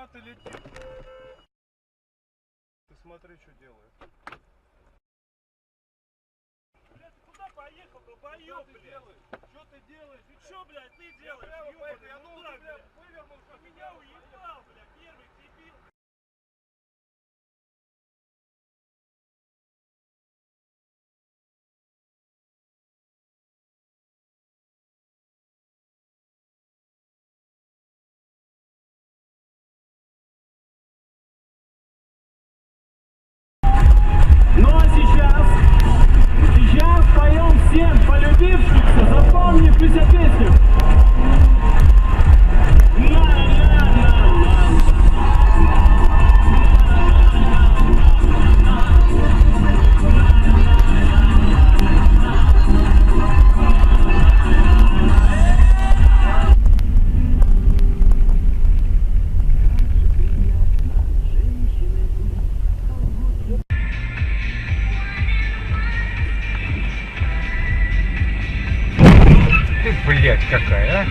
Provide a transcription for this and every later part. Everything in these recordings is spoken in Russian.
куда ты летишь? Ты смотри, что делает. Блядь, ты куда поехал, долбоёб, блядь? Что ты делаешь? Ты чё, блядь, ты делаешь? Я думал, ты, блядь, вывернулся. Меня уебал, блядь, первый дебил. Ну а сейчас поем всем полюбившимся, запомнившуюся песню. Ты, блядь, какая, а?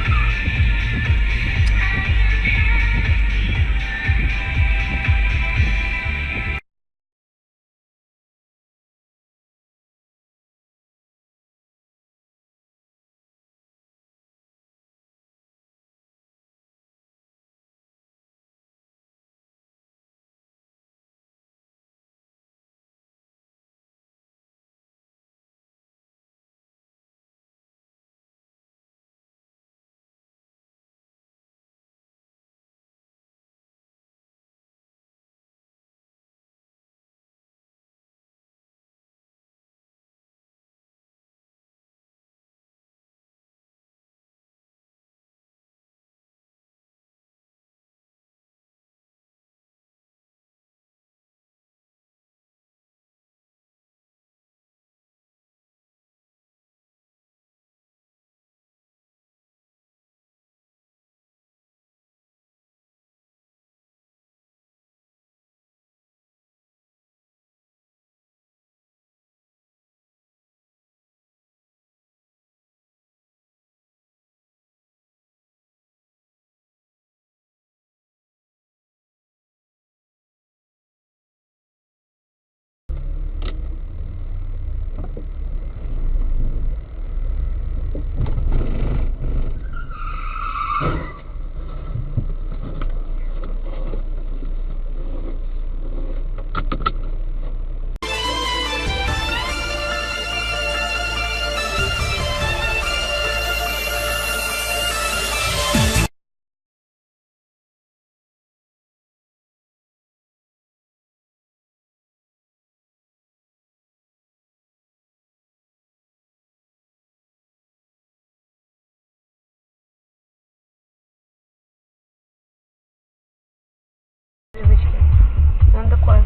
Он такой,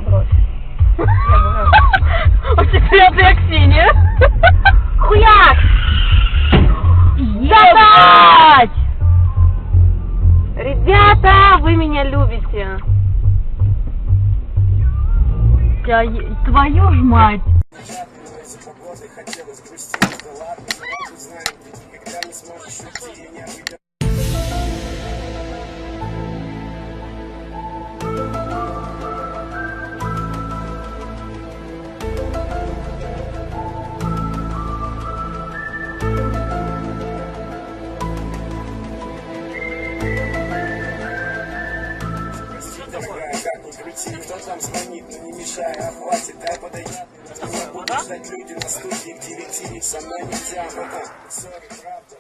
бровь. Я говорю, у тебя как синяя. Хуяк! Ебать! Ребята, вы меня любите. Твою ж мать! Кто там звонит, но не мешай, а хватит, дай подойти. Буду ждать люди на студии к 9, со мной нельзя, сори, правда,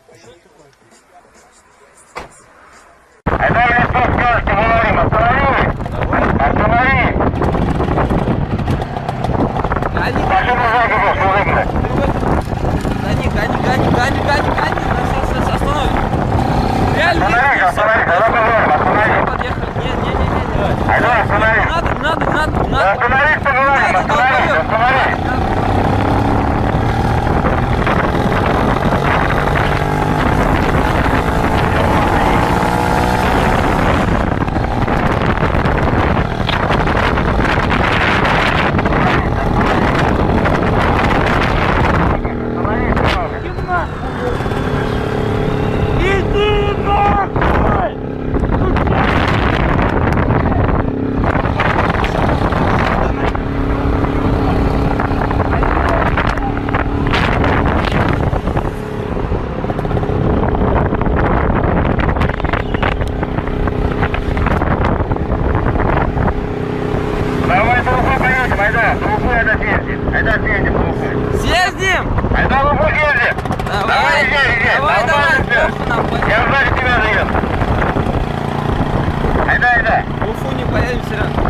А дай мне что скажете, говорим, останови! Останови! Машину сзади здесь, мужик, Гони, останови. Реально? останови, давай поговорим, останови! Подъехали. Не. Давай, останови! Надо. Остановись, поговорим, останови! Иди нахуй! съездим. Айда съездим в Уфу. Съездим! Айда в Уфу съездим. Давай, езжай, давай, нормально всё. Уфу нам поедем. Я сзади тебя заеду. Айда. В Уфу не поедем, Серега.